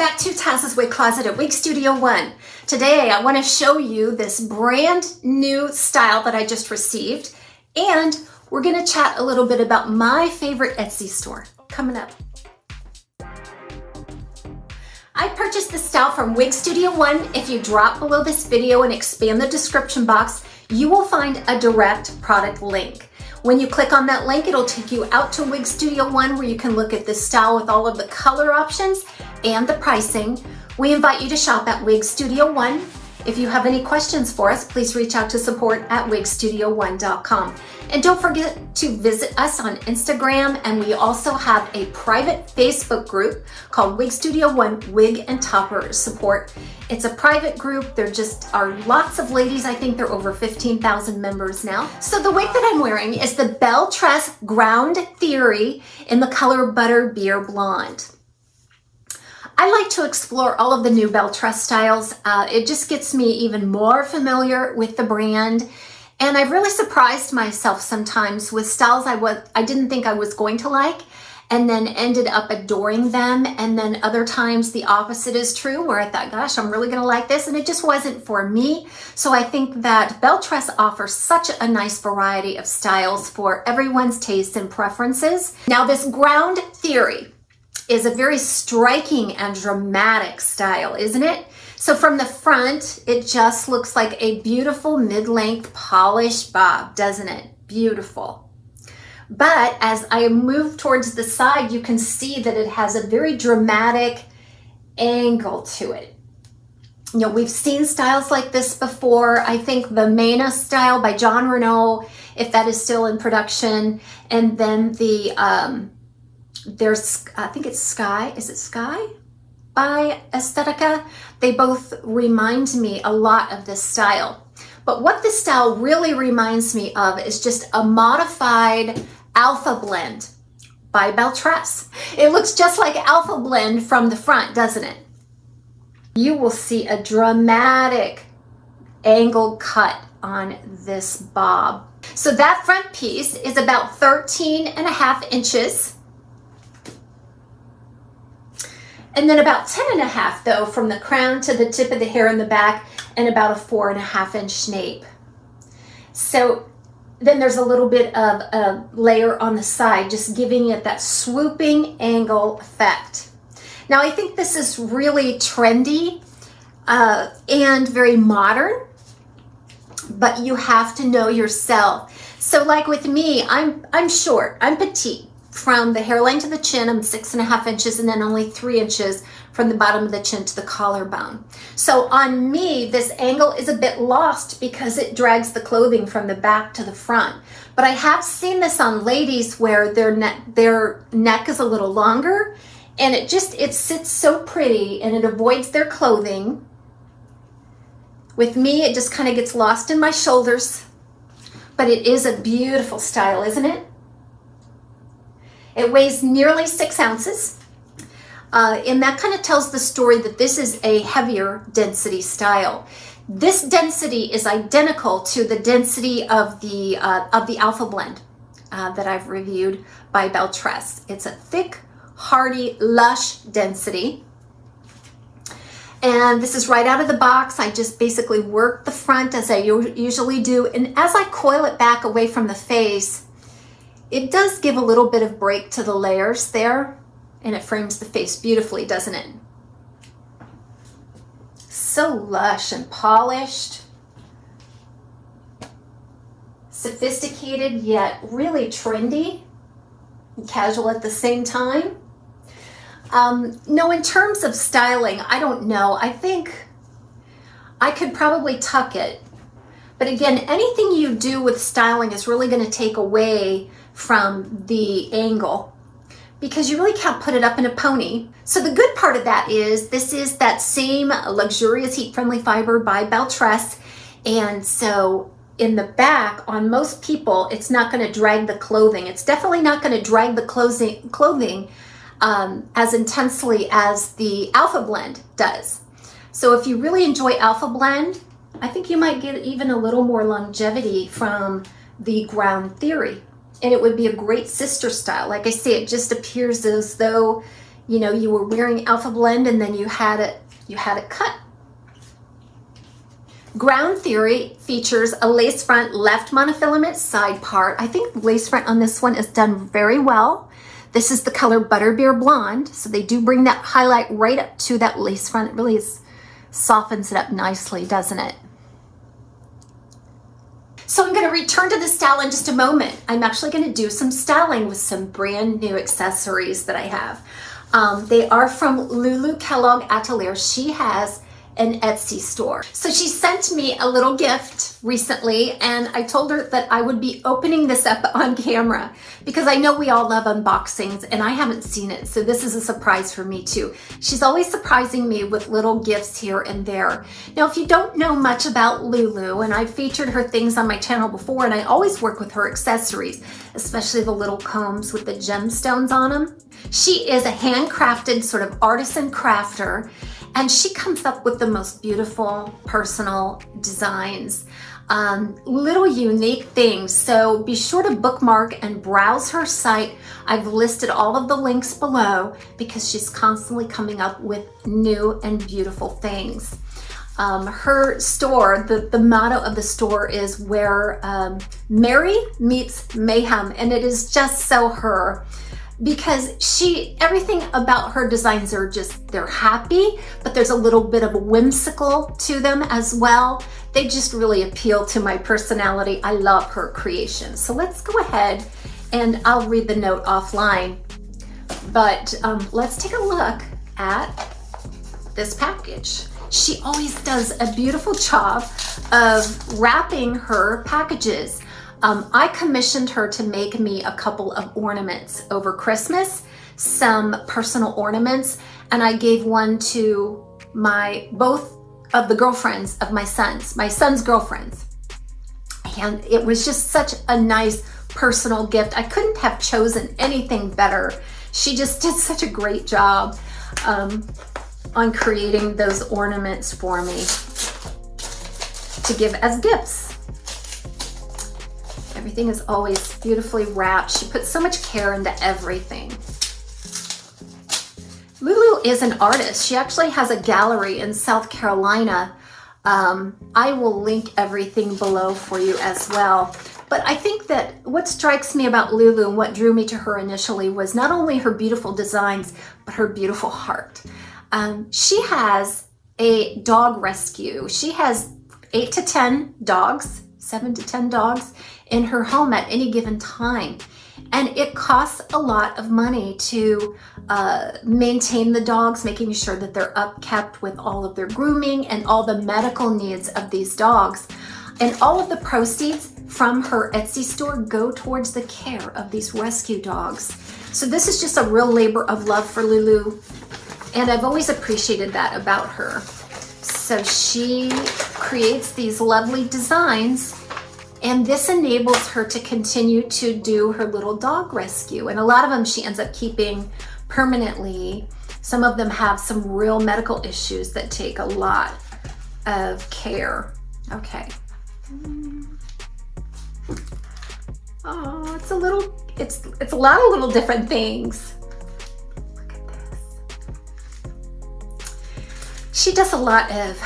back to TAZ's Wig Closet at Wig Studio One. Today I want to show you this brand new style that I just received, and we're going to chat a little bit about my favorite Etsy store coming up. I purchased this style from Wig Studio One. If you drop below this video and expand the description box, you will find a direct product link. When you click on that link, it'll take you out to Wig Studio One where you can look at this style with all of the color options and the pricing. We invite you to shop at Wig Studio One. If you have any questions for us, please reach out to support@wigstudio1.com. And don't forget to visit us on Instagram, and we also have a private Facebook group called Wig Studio One Wig and Topper Support. It's a private group. There just are lots of ladies. I think there are over 15,000 members now. So the wig that I'm wearing is the Belle Tress Ground Theory in the color Butterbeer Blonde. I like to explore all of the new Belle Tress styles. It just gets me even more familiar with the brand. And I've really surprised myself sometimes with styles I didn't think I was going to like, and then ended up adoring them. And then other times the opposite is true, where I thought, gosh, I'm really gonna like this, and it just wasn't for me. So I think that Belle Tress offers such a nice variety of styles for everyone's tastes and preferences. Now this Ground Theory is a very striking and dramatic style, isn't it? So from the front, it just looks like a beautiful mid-length polished bob, doesn't it? Beautiful. But as I move towards the side, you can see that it has a very dramatic angle to it. You know, we've seen styles like this before. I think the Mana style by John Renault, if that is still in production, and then the there's, I think it's Sky, is it Sky? By Aesthetica. They both remind me a lot of this style. But what this style really reminds me of is just a modified Alpha Blend by Belletress. It looks just like Alpha Blend from the front, doesn't it? You will see a dramatic angled cut on this bob. So that front piece is about 13.5 inches. And then about 10.5 though, from the crown to the tip of the hair in the back, and about a 4.5 inch nape. So then there's a little bit of a layer on the side, just giving it that swooping angle effect. Now I think this is really trendy and very modern, but you have to know yourself. So like with me, I'm short, I'm petite. From the hairline to the chin, I'm 6.5 inches, and then only 3 inches from the bottom of the chin to the collarbone. So on me, this angle is a bit lost because it drags the clothing from the back to the front. But I have seen this on ladies where their neck is a little longer, and it sits so pretty, and it avoids their clothing. With me, it just kind of gets lost in my shoulders. But it is a beautiful style, isn't it? It weighs nearly 6 ounces, and that kind of tells the story that this is a heavier density style. This density is identical to the density of the Alpha Blend that I've reviewed by Belletress. It's a thick, hardy, lush density. And this is right out of the box. I just basically work the front as I usually do, and as I coil it back away from the face, it does give a little bit of break to the layers there, and it frames the face beautifully, doesn't it? So lush and polished. Sophisticated, yet really trendy and casual at the same time. No, in terms of styling, I don't know. I think I could probably tuck it. But again, anything you do with styling is really going to take away from the angle, because you really can't put it up in a pony. So the good part of that is this is that same luxurious heat-friendly fiber by Belletress, and so in the back, on most people, it's not going to drag the clothing. It's definitely not going to drag the clothing as intensely as the Alpha Blend does. So if you really enjoy Alpha Blend, I think you might get even a little more longevity from the Ground Theory. And it would be a great sister style. Like I say, it just appears as though you know, you were wearing Alpha Blend and then you had it cut. Ground Theory features a lace front left monofilament side part. I think the lace front on this one is done very well. This is the color Butterbeer Blonde, so they do bring that highlight right up to that lace front. It really softens it up nicely, doesn't it? So I'm going to return to the style in just a moment. I'm actually going to do some styling with some brand new accessories that I have. They are from Lulu Kellogg Atelier. She has an Etsy store. So she sent me a little gift recently, and I told her that I would be opening this up on camera because I know we all love unboxings and I haven't seen it. So this is a surprise for me too. She's always surprising me with little gifts here and there. Now, if you don't know much about Lulu, and I've featured her things on my channel before, and I always work with her accessories, especially the little combs with the gemstones on them. She is a handcrafted sort of artisan crafter, and she comes up with the most beautiful personal designs, little unique things. So be sure to bookmark and browse her site. I've listed all of the links below because she's constantly coming up with new and beautiful things. Her store, the motto of the store is where Mary meets mayhem, and it is just so her. Because everything about her designs are just, they're happy, but there's a little bit of a whimsical to them as well. They just really appeal to my personality. I love her creation. So let's go ahead and I'll read the note offline. But let's take a look at this package. She always does a beautiful job of wrapping her packages. I commissioned her to make me a couple of ornaments over Christmas, some personal ornaments, and I gave one to both of the girlfriends of my son's girlfriends. And it was just such a nice personal gift. I couldn't have chosen anything better. She just did such a great job on creating those ornaments for me to give as gifts. Everything is always beautifully wrapped. She puts so much care into everything. Lulu is an artist. She actually has a gallery in South Carolina. I will link everything below for you as well. But I think that what strikes me about Lulu and what drew me to her initially was not only her beautiful designs, but her beautiful heart. She has a dog rescue. She has 8 to 10 dogs, 7 to 10 dogs in her home at any given time. And it costs a lot of money to maintain the dogs, making sure that they're upkept with all of their grooming and all the medical needs of these dogs. And all of the proceeds from her Etsy store go towards the care of these rescue dogs. So this is just a real labor of love for Lulu. And I've always appreciated that about her. So she creates these lovely designs, and this enables her to continue to do her little dog rescue. And a lot of them she ends up keeping permanently. Some of them have some real medical issues that take a lot of care. Okay. Oh, it's a lot of little different things. Look at this. She does a lot of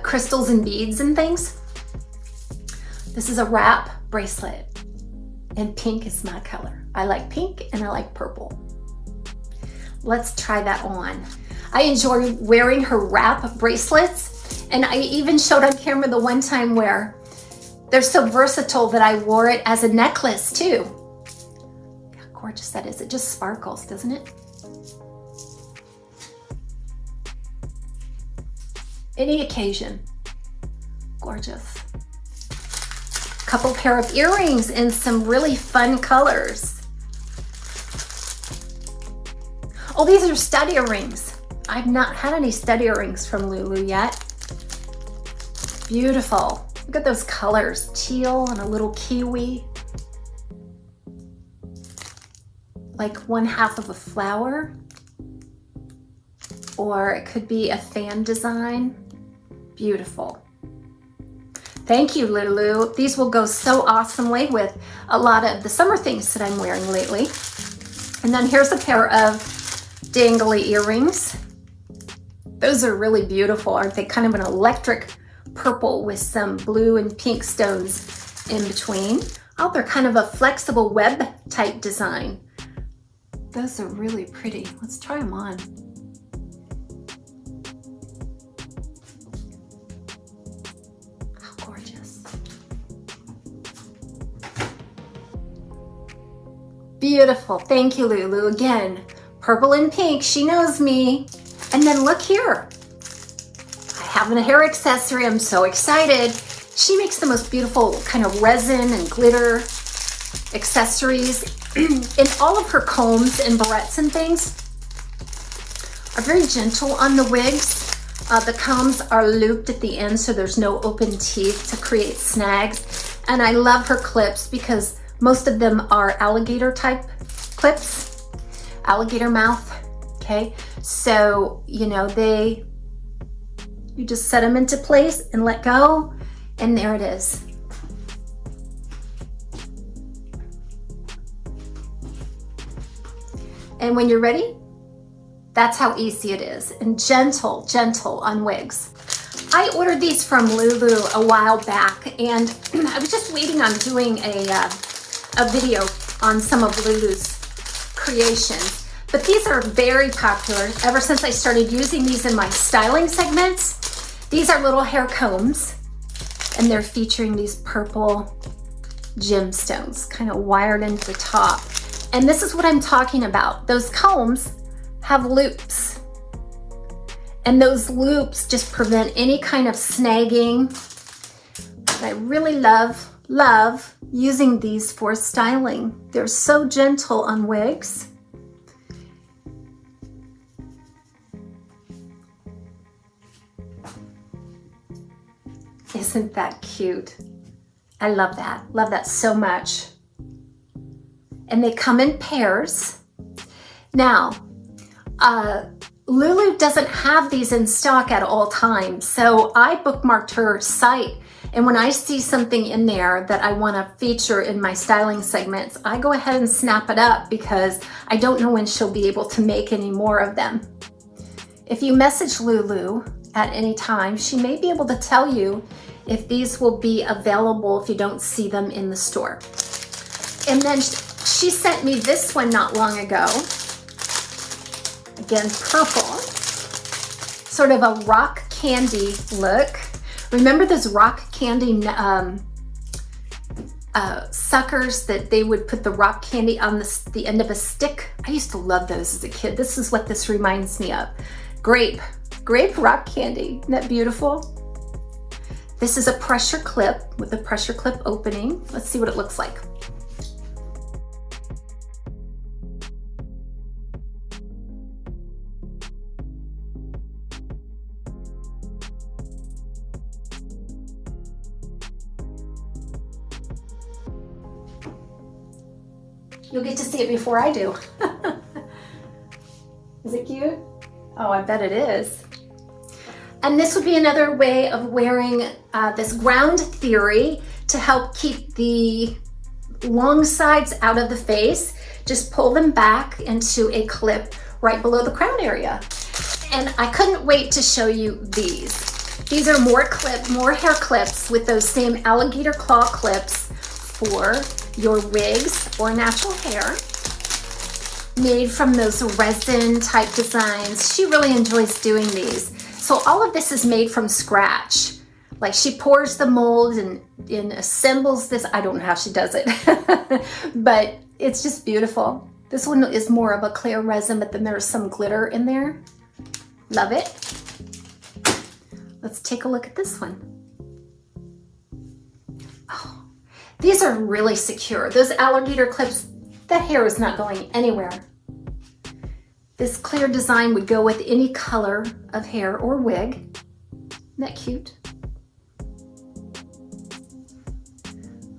crystals and beads and things. This is a wrap bracelet, and pink is my color. I like pink and I like purple. Let's try that on. I enjoy wearing her wrap bracelets, and I even showed on camera the one time where they're so versatile that I wore it as a necklace too. How gorgeous that is. It just sparkles, doesn't it? Any occasion. Gorgeous. Couple pair of earrings in some really fun colors. Oh, these are stud earrings. I've not had any stud earrings from Lulu yet. Beautiful. Look at those colors, teal and a little kiwi. Like one half of a flower. Or it could be a fan design. Beautiful. Thank you, Lulu. These will go so awesomely with a lot of the summer things that I'm wearing lately. And then here's a pair of dangly earrings. Those are really beautiful, aren't they? Kind of an electric purple with some blue and pink stones in between. Oh, they're kind of a flexible web type design. Those are really pretty. Let's try them on. How gorgeous. Beautiful. Thank you, Lulu. Again, purple and pink. She knows me. And then look here. I have a hair accessory. I'm so excited. She makes the most beautiful kind of resin and glitter accessories. And all of her combs and barrettes and things are very gentle on the wigs. The combs are looped at the end so there's no open teeth to create snags. And I love her clips because most of them are alligator type clips, alligator mouth, okay? So, you know, you just set them into place and let go, and there it is. And when you're ready, that's how easy it is. And gentle, gentle on wigs. I ordered these from Lulu a while back, and I was just waiting on doing a video on some of Lulu's creations. But these are very popular ever since I started using these in my styling segments. These are little hair combs, and they're featuring these purple gemstones kind of wired into the top. And this is what I'm talking about. Those combs have loops, and those loops just prevent any kind of snagging. I really love using these for styling. They're so gentle on wigs. Isn't that cute? I love that so much. And they come in pairs. Now, Lulu doesn't have these in stock at all times, so I bookmarked her site, and when I see something in there that I want to feature in my styling segments, I go ahead and snap it up because I don't know when she'll be able to make any more of them. If you message Lulu at any time, she may be able to tell you if these will be available if you don't see them in the store. And then she sent me this one not long ago. Again, purple, sort of a rock candy look. Remember those rock candy suckers that they would put the rock candy on the end of a stick? I used to love those as a kid. This is what this reminds me of. Grape rock candy. Isn't that beautiful? This is a pressure clip with a pressure clip opening. Let's see what it looks like. You'll get to see it before I do. Is it cute? Oh, I bet it is. And this would be another way of wearing this ground theory to help keep the long sides out of the face. Just pull them back into a clip right below the crown area. And I couldn't wait to show you these. These are more hair clips with those same alligator claw clips for your wigs or natural hair, made from those resin type designs. She really enjoys doing these. So all of this is made from scratch. Like, she pours the mold and assembles this. I don't know how she does it, but it's just beautiful. This one is more of a clear resin, but then there's some glitter in there. Love it. Let's take a look at this one. Oh, these are really secure. Those alligator clips, that hair is not going anywhere. This clear design would go with any color of hair or wig. Isn't that cute?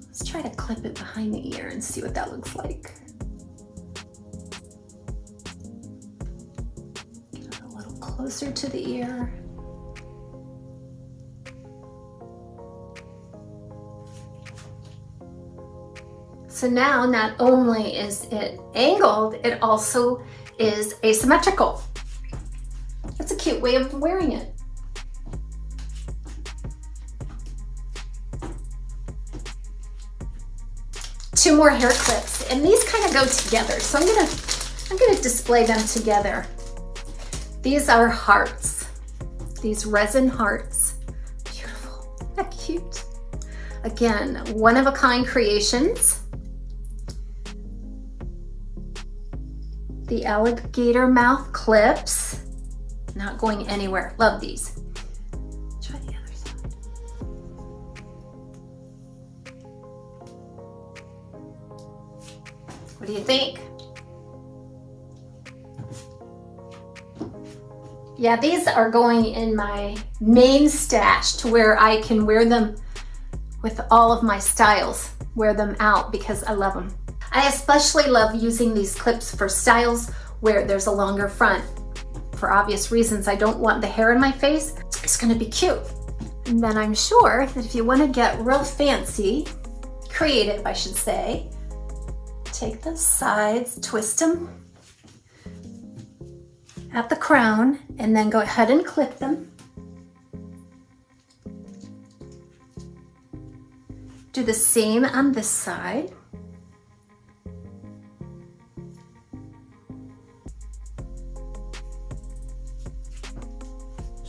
Let's try to clip it behind the ear and see what that looks like. Get it a little closer to the ear. So now not only is it angled, it also is asymmetrical. That's a cute way of wearing it. Two more hair clips, and these kind of go together. So I'm gonna display them together. These are hearts. These resin hearts. Beautiful. Isn't that cute? Again, one-of-a-kind creations. The alligator mouth clips. Not going anywhere. Love these. Try the other side. What do you think? Yeah, these are going in my main stash to where I can wear them with all of my styles, wear them out because I love them. I especially love using these clips for styles where there's a longer front. For obvious reasons, I don't want the hair in my face. It's gonna be cute. And then I'm sure that if you wanna get real fancy, creative I should say, take the sides, twist them at the crown, and then go ahead and clip them. Do the same on this side.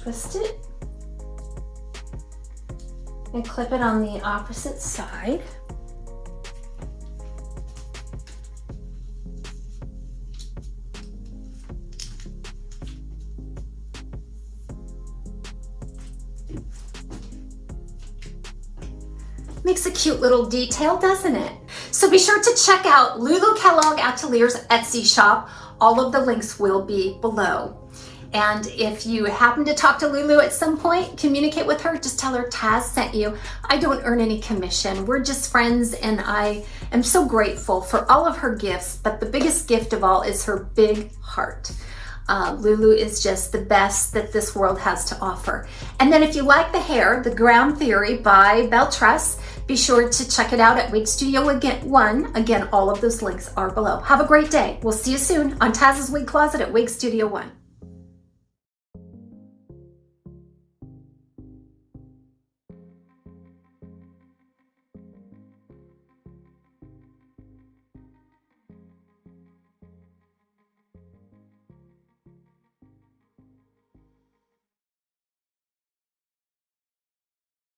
Twist it and clip it on the opposite side. Makes a cute little detail, doesn't it? So be sure to check out Lulu Kellogg Atelier's Etsy shop. All of the links will be below. And if you happen to talk to Lulu at some point, communicate with her, just tell her Taz sent you. I don't earn any commission. We're just friends, and I am so grateful for all of her gifts, but the biggest gift of all is her big heart. Lulu is just the best that this world has to offer. And then if you like the hair, The Ground Theory by Belle Tress, be sure to check it out at Wig Studio 1. Again, all of those links are below. Have a great day. We'll see you soon on Taz's Wig Closet at Wig Studio 1.